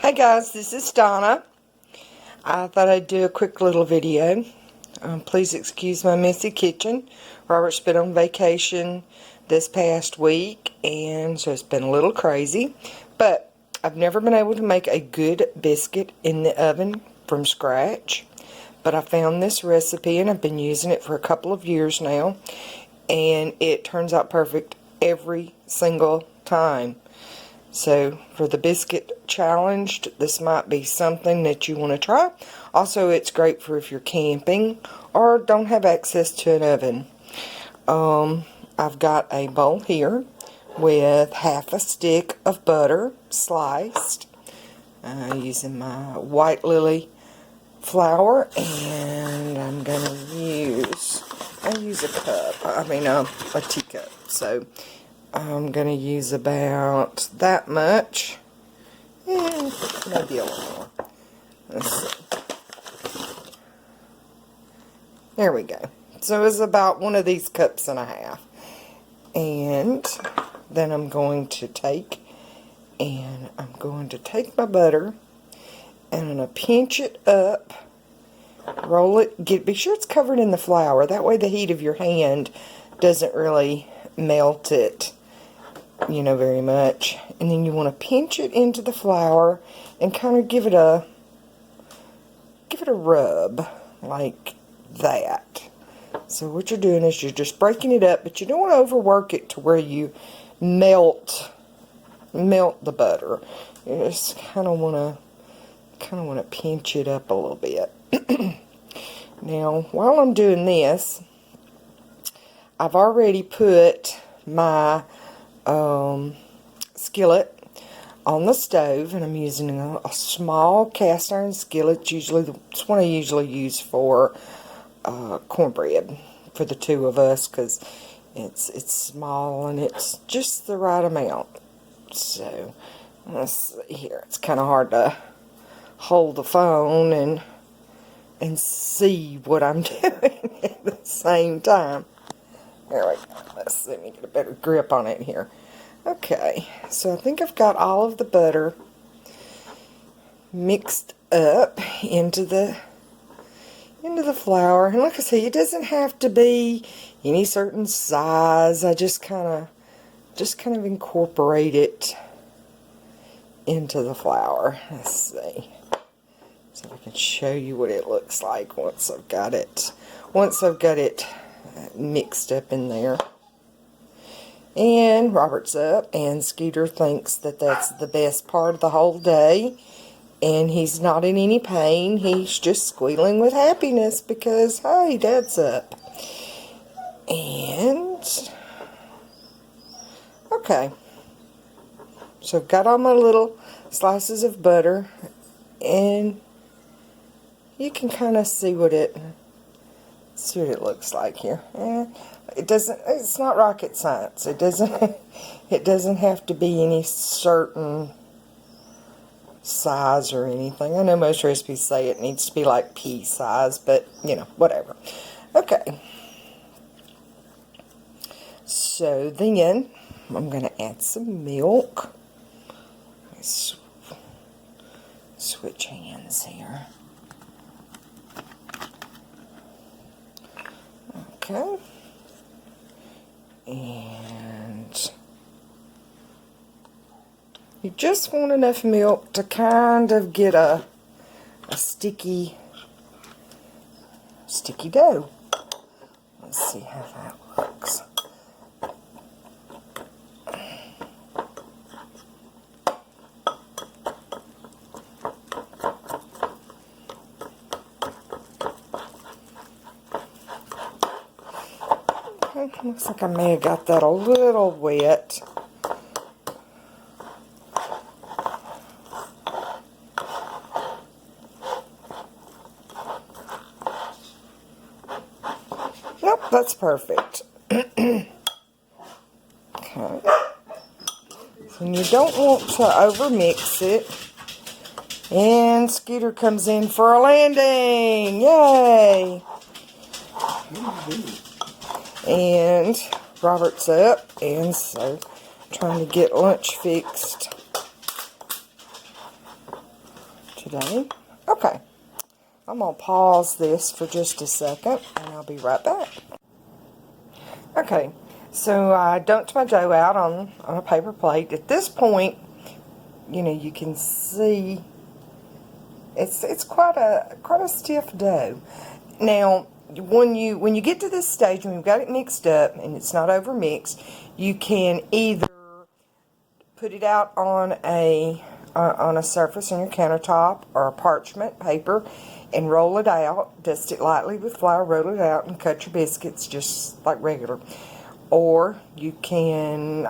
Hi guys, this is Donna. I thought I'd do a quick little video. Please excuse my messy kitchen. Robert's been on vacation this past week, and so it's been a little crazy. But I've never been able to make a good biscuit in the oven from scratch. But I found this recipe, and I've been using it for a couple of years now. And it turns out perfect every single time. So for the biscuit challenge, this might be something that you want to try. Also, it's great for if you're camping or don't have access to an oven. I've got a bowl here with half a stick of butter sliced. Using my white lily flour, and I'm going to use a cup, a teacup. So I'm going to use about that much, and maybe a little more. Let's see. There we go. So it's about one of these cups and a half. And then I'm going to take my butter, and I'm going to pinch it up, roll it, be sure it's covered in the flour. That way the heat of your hand doesn't really melt it, very much. And then you want to pinch it into the flour and kind of give it a rub like that. So what you're doing is you're just breaking it up, but you don't want to overwork it to where you melt the butter. You just kind of want to pinch it up a little bit. Now, while I'm doing this, I've already put my skillet on the stove, and I'm using a small cast iron skillet. It's one I usually use for cornbread for the two of us, because it's small and it's just the right amount. So let's see here. It's kind of hard to hold the phone and see what I'm doing at the same time. There we go. Let me get a better grip on it here. Okay, so I think I've got all of the butter mixed up into the flour. And like I say, it doesn't have to be any certain size. I just kind of incorporate it into the flour. Let's see. So I can show you what it looks like once I've got it mixed up in there. And Robert's up, and Scooter thinks that that's the best part of the whole day, and he's not in any pain. He's just squealing with happiness because, hey, Dad's up. And okay, so I've got all my little slices of butter, and you can kind of see what it looks like here. It's not rocket science. It doesn't have to be any certain size or anything. I know most recipes say it needs to be like pea size, but whatever. Okay. So then I'm going to add some milk. Let's switch hands here. Okay. And you just want enough milk to kind of get a sticky dough. Let's see how that looks. Looks like I may have got that a little wet. Nope, that's perfect. Okay. And you don't want to overmix it. And Scooter comes in for a landing. Yay! And Robert's up, and so trying to get lunch fixed today. Okay, I'm going to pause this for just a second, and I'll be right back. Okay, so I dumped my dough out on a paper plate. At this point, you know, you can see it's quite a stiff dough. Now, when you get to this stage, when you've got it mixed up and it's not over mixed, you can either put it out on a surface on your countertop or a parchment paper and roll it out, dust it lightly with flour, roll it out, and cut your biscuits just like regular. Or you can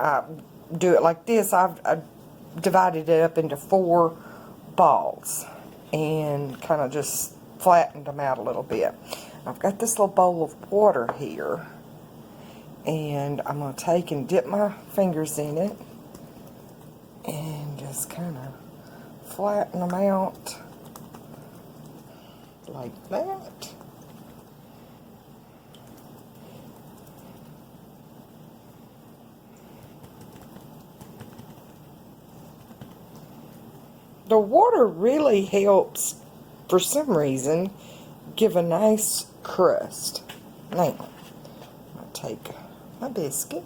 do it like this. I've divided it up into 4 balls and kind of just flattened them out a little bit. I've got this little bowl of water here, and I'm going to take and dip my fingers in it and just kind of flatten them out like that. The water really helps, for some reason, give a nice crust. Now, I'll take my biscuit,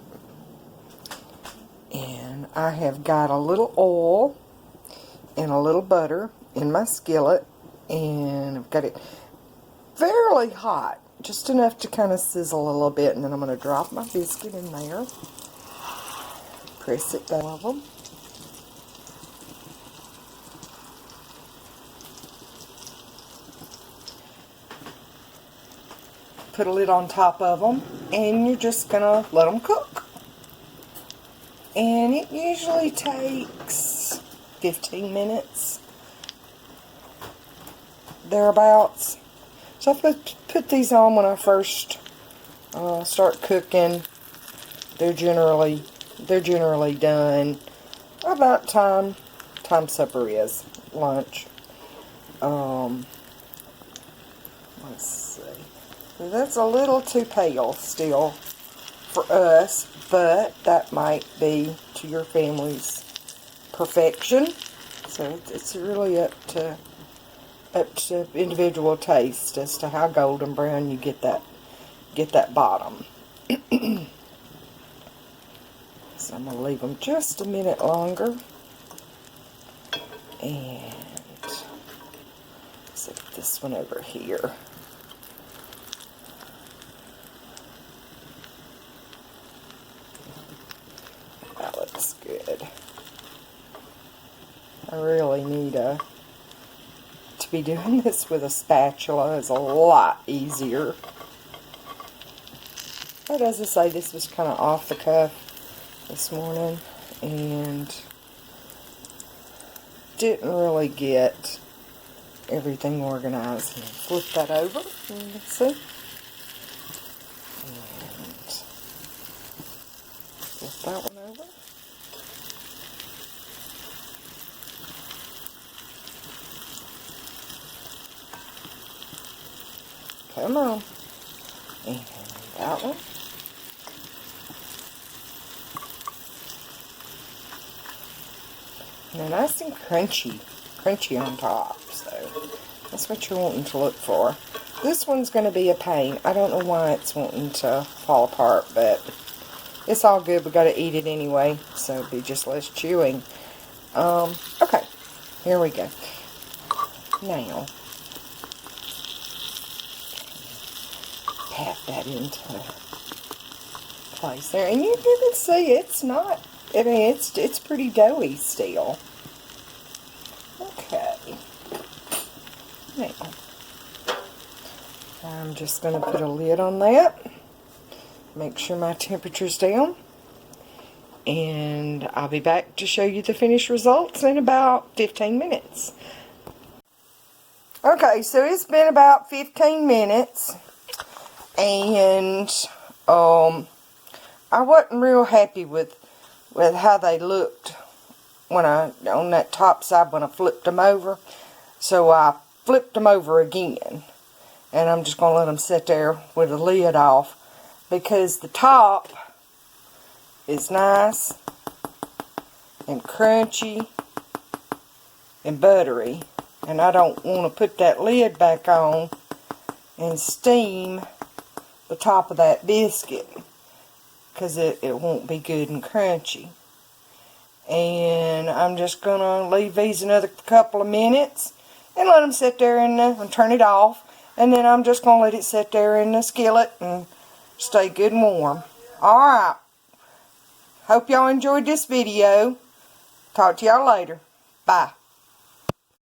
and I have got a little oil and a little butter in my skillet, and I've got it fairly hot, just enough to kind of sizzle a little bit, and then I'm going to drop my biscuit in there, press it down of them. Put a lid on top of them, and you're just going to let them cook. And it usually takes 15 minutes, thereabouts. So I put these on when I first start cooking. They're generally done about time supper is, lunch. Let's see. That's a little too pale still for us, but that might be to your family's perfection. So it's really up to individual taste as to how golden brown you get that bottom. So I'm going to leave them just a minute longer, and set this one over here. That looks good. I really need to be doing this with a spatula. Is a lot easier. But as I say, this was kind of off the cuff this morning, and didn't really get everything organized. And flip that over, and let's see. And flip that one over. Come on. And that one. And they're nice and crunchy on top, so that's what you're wanting to look for. This one's going to be a pain. I don't know why it's wanting to fall apart, but it's all good. We got to eat it anyway, so it'll be just less chewing. Okay, here we go. Now, pat that into place there, and you can see it's not. I mean, it's pretty doughy still. Okay. Now, I'm just going to put a lid on that. Make sure my temperature's down. And I'll be back to show you the finished results in about 15 minutes. Okay, so it's been about 15 minutes. And I wasn't real happy with how they looked when on that top side when I flipped them over. So I flipped them over again, and I'm just going to let them sit there with the lid off, because the top is nice and crunchy and buttery, And I don't want to put that lid back on and steam the top of that biscuit, because it won't be good and crunchy. And I'm just going to leave these another couple of minutes and let them sit there and turn it off. And then I'm just going to let it sit there in the skillet and stay good and warm. Alright. Hope y'all enjoyed this video. Talk to y'all later. Bye.